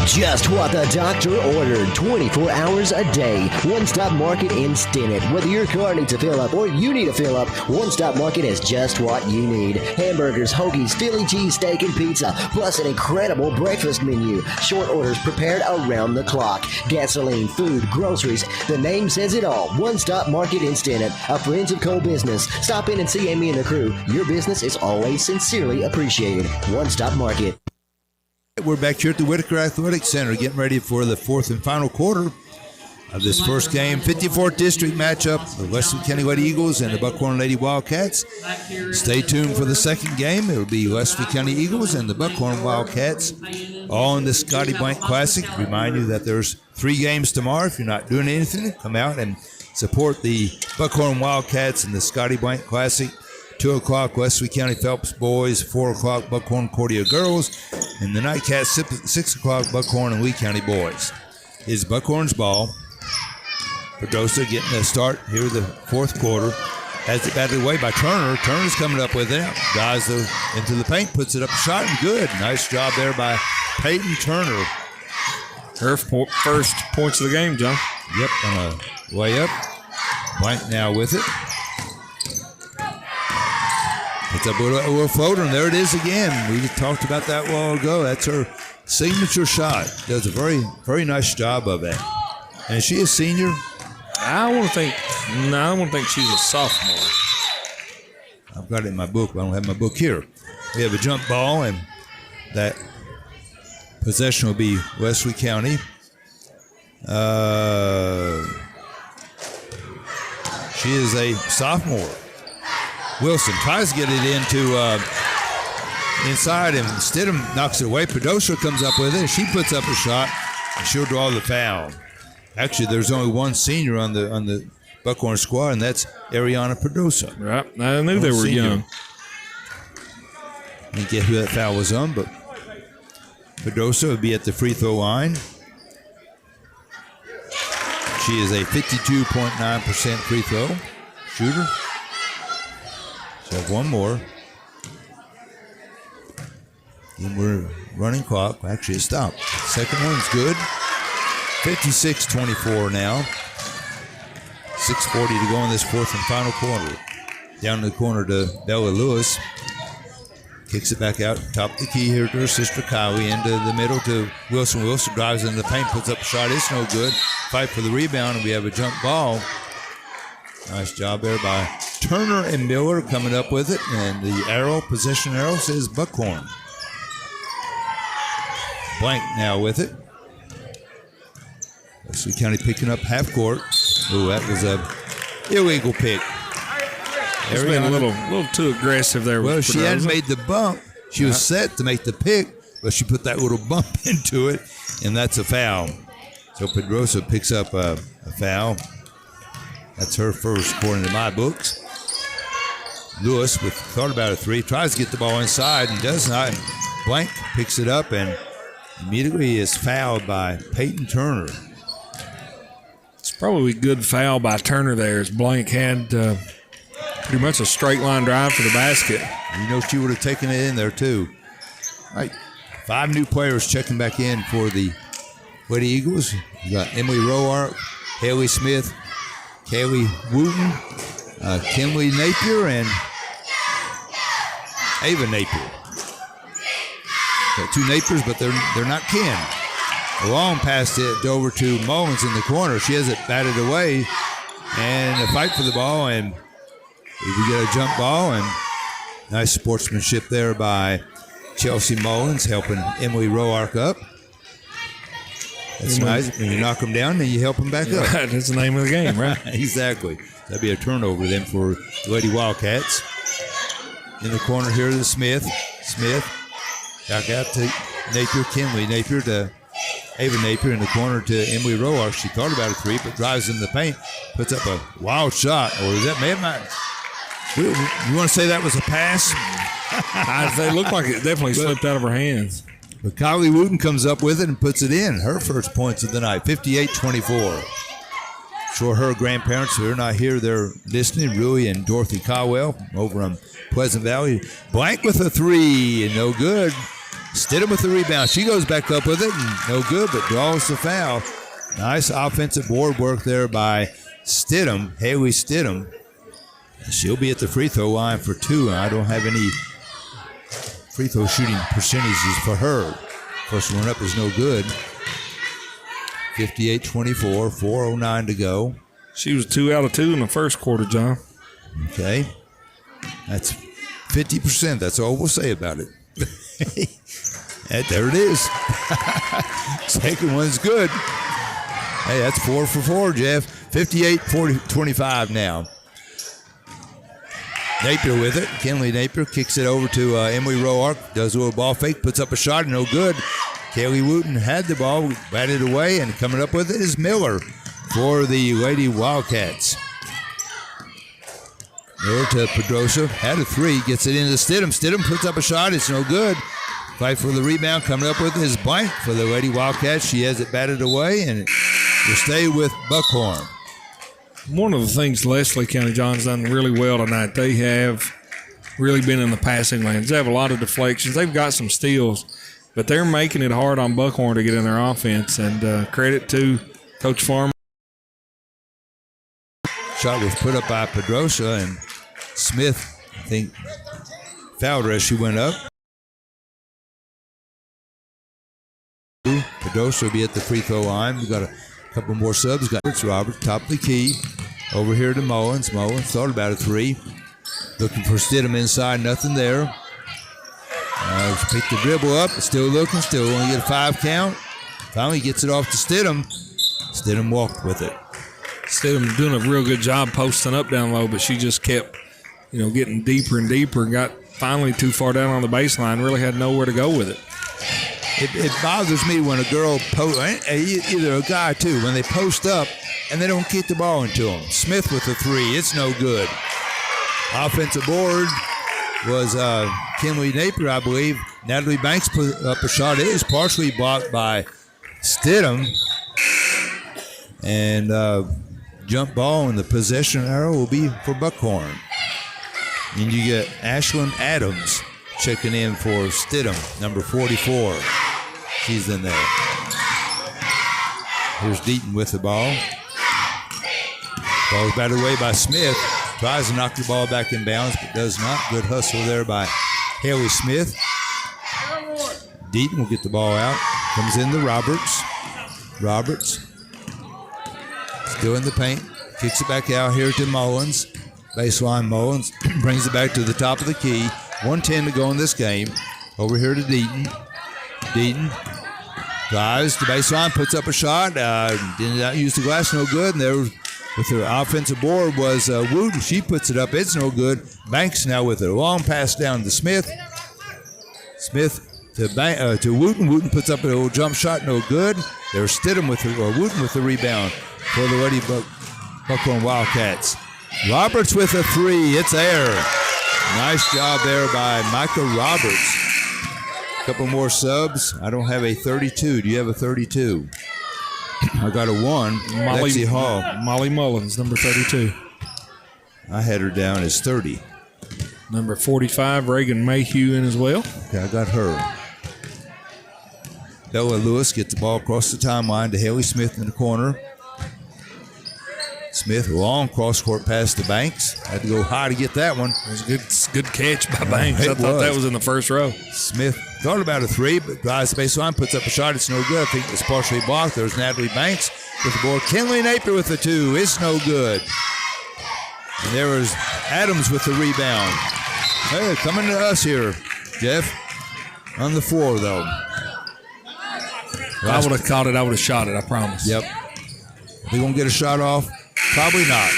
Just what the doctor ordered, 24 hours a day. One Stop Market in Stinnett. Whether your car needs a fill up or you need a fill up, One Stop Market has just what you need. Hamburgers, hoagies, Philly cheesesteak, and pizza, plus an incredible breakfast menu. Short orders prepared around the clock. Gasoline, food, groceries. The name says it all. One Stop Market in Stinnett, a Friends of Coal business. Stop in and see Amy and the crew. Your business is always sincerely appreciated. One Stop Market. We're back here at the Whitaker Athletic Center getting ready for the fourth and final quarter of this first game. 54th District matchup, the Western County Lady Eagles and the Buckhorn Lady Wildcats. Stay tuned for the second game. It will be Western County Eagles and the Buckhorn Wildcats all in the Scotty Blank Classic. Remind you that there's 3 games tomorrow. If you're not doing anything, come out and support the Buckhorn Wildcats in the Scotty Blank Classic. 2 o'clock, Wesley County Phelps boys. 4 o'clock, Buckhorn Cordia girls. And the Nightcats, 6 o'clock, Buckhorn and Lee County boys. Is Buckhorn's ball. Pedrosa getting a start here the fourth quarter. Has it batted away by Turner. Turner's coming up with it. Dives into the paint, puts it up, shot, and good. Nice job there by Peyton Turner. Her first points of the game, John. Yep, on a layup. Blank now with it. It's a little floater, and there it is again. We talked about that a while ago. That's her signature shot. Does a very, very nice job of it. And is she a senior? I want to think she's a sophomore. I've got it in my book, but I don't have my book here. We have a jump ball, and that possession will be Wesley County. She is a sophomore. Wilson tries to get it into inside, and Stidham knocks it away. Pedrosa comes up with it. She puts up a shot, and she'll draw the foul. Actually, there's only one senior on the Buckhorn squad, and that's Ariana Pedrosa. Right. I knew they were young. Didn't get who that foul was on, but Pedrosa would be at the free throw line. She is a 52.9% free throw shooter. So one more. And we're running clock. Actually, it stopped. Second one's good. 56-24 now. 6:40 to go in this fourth and final quarter. Down in the corner to Bella Lewis. Kicks it back out. Top of the key here to her sister Kylie. Into the middle to Wilson. Wilson drives into the paint. Puts up a shot. It's no good. Fight for the rebound, and we have a jump ball. Nice job there by Turner and Miller coming up with it. And the arrow, position arrow, says Buckhorn. Blank now with it. Wesley County picking up half court. Ooh, that was a illegal pick. It's been a little too aggressive there. Well, with she hadn't made the bump. She was set to make the pick, but she put that little bump into it, and that's a foul. So Pedrosa picks up a foul. That's her first, according to my books. Lewis thought about a three, tries to get the ball inside and does not. Blank picks it up and immediately is fouled by Peyton Turner. It's probably a good foul by Turner there, as Blank had pretty much a straight line drive to the basket. You know she would have taken it in there too. All right, 5 new players checking back in for the Lady Eagles. You got Emily Roark, Haley Smith, Kaylee Wooten, Kinley Napier, and Ava Napier. Got 2 Napiers, but they're not kin. A long pass it over to Mullins in the corner. She has it batted away, and a fight for the ball, and we get a jump ball, and nice sportsmanship there by Chelsea Mullins, helping Emily Roark up. That's nice. When you knock them down, then you help them back up. Right, that's the name of the game, right? Exactly. That'd be a turnover then for the Lady Wildcats. In the corner here is Smith. Back out to Napier, Kinley Napier to Ava Napier in the corner to Emily Roark. She thought about a three, but drives in the paint, puts up a wild shot. Or is that you want to say that was a pass? It looked like it definitely slipped out of her hands. But Kylie Wooten comes up with it and puts it in. Her first points of the night, 58-24. Sure, her grandparents who are not here, they're listening, Rui and Dorothy Caldwell over on Pleasant Valley. Blank with a three and no good. Stidham with the rebound. She goes back up with it and no good, but draws the foul. Nice offensive board work there by Stidham, Haley Stidham. She'll be at the free throw line for 2, and I don't have any free throw shooting percentages for her. First one up is no good. 58-24, 4:09 to go. She was 2 out of 2 in the first quarter, John. Okay. That's 50%. That's all we'll say about it. There it is. Second one's good. Hey, that's 4 for 4, Jeff. 58-25 now. Napier with it. Kinley Napier kicks it over to Emily Roark. Does a little ball fake. Puts up a shot. No good. Kaylee Wooten had the ball. Batted away. And coming up with it is Miller for the Lady Wildcats. Miller to Pedrosa. Had a three. Gets it into Stidham. Stidham puts up a shot. It's no good. Fight for the rebound. Coming up with it is Blank for the Lady Wildcats. She has it batted away. And will stay with Buckhorn. One of the things Leslie County John's done really well tonight, they have really been in the passing lanes. They have a lot of deflections. They've got some steals, but they're making it hard on Buckhorn to get in their offense. And credit to Coach Farmer. Shot was put up by Pedrosa, and Smith, I think, fouled her as she went up. Pedrosa will be at the free throw line. We've got a couple more subs. Got Roberts, top of the key. Over here to Mullins. Mullins thought about a three. Looking for Stidham inside. Nothing there. Picked the dribble up. Still looking. Still only get a 5 count. Finally gets it off to Stidham. Stidham walked with it. Stidham doing a real good job posting up down low, but she just kept, getting deeper and deeper and got finally too far down on the baseline. Really had nowhere to go with it. It bothers me when a girl either a guy too, when they post up and they don't get the ball into them. Smith with a three, it's no good. Offensive board was Kinley Napier, I believe. Natalie Banks put up a shot. It is partially blocked by Stidham, and jump ball and the possession arrow will be for Buckhorn. And you get Ashlyn Adams checking in for Stidham, number 44. She's in there. Here's Deaton with the ball. Ball's batted away by Smith. Tries to knock the ball back in bounds, but does not. Good hustle there by Haley Smith. Deaton will get the ball out. Comes in to Roberts. Roberts. Still in the paint. Kicks it back out here to Mullins. Baseline Mullins. Brings it back to the top of the key. 1:10 to go in this game. Over here to Deaton. Deaton Drives to baseline, puts up a shot. Did not use the glass, no good. And there with her offensive board was Wooten. She puts it up. It's no good. Banks now with a long pass down to Smith. Smith to Wooten. Wooten puts up a little jump shot, no good. There's Wooten with the rebound for the Lady Buckhorn Wildcats. Roberts with a three. It's there. Nice job there by Micah Roberts. A couple more subs. I don't have a 32. Do you have a 32? I got a 1. Lexi Hall. Molly Mullins, number 32. I had her down as 30. Number 45, Reagan Mayhew in as well. Okay, I got her. Bella Lewis gets the ball across the timeline to Haley Smith in the corner. Smith, long cross-court pass to Banks. Had to go high to get that one. It was a good catch by Banks. I thought that was in the first row. Smith thought about a three, but drives the baseline, puts up a shot. It's no good. I think it's partially blocked. There's Natalie Banks with the board. Kinley Napier with the 2. It's no good. And there was Adams with the rebound. Hey, coming to us here, Jeff. On the floor, though. If I would have caught it, I would have shot it, I promise. Yep. They going to get a shot off? Probably not.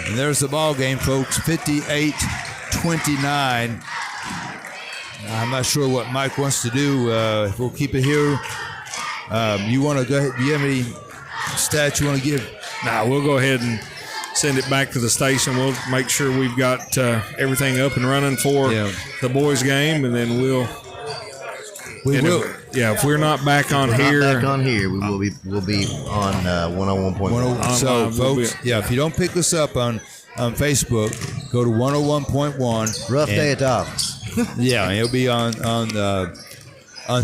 And there's the ball game, folks. 58-29. I'm not sure what Mike wants to do. If we'll keep it here. You want to go ahead? Do you have any stats you want to give? Nah, we'll go ahead and send it back to the station. We'll make sure we've got everything up and running for the boys' game, and then we'll. If we're not back on here, we'll be on 101.1. So, folks, if you don't pick us up on Facebook, go to 101.1. Rough day at the office. It'll be on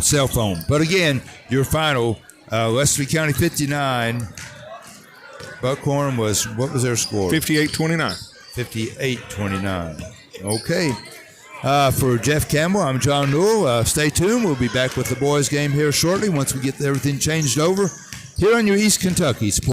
cell phone. But again, your final: Wesley County 59. Buckhorn was, what was their score? 58-29. 58-29. Okay. For Jeff Campbell, I'm John Newell. Stay tuned. We'll be back with the boys' game here shortly once we get everything changed over here on your East Kentucky Sports.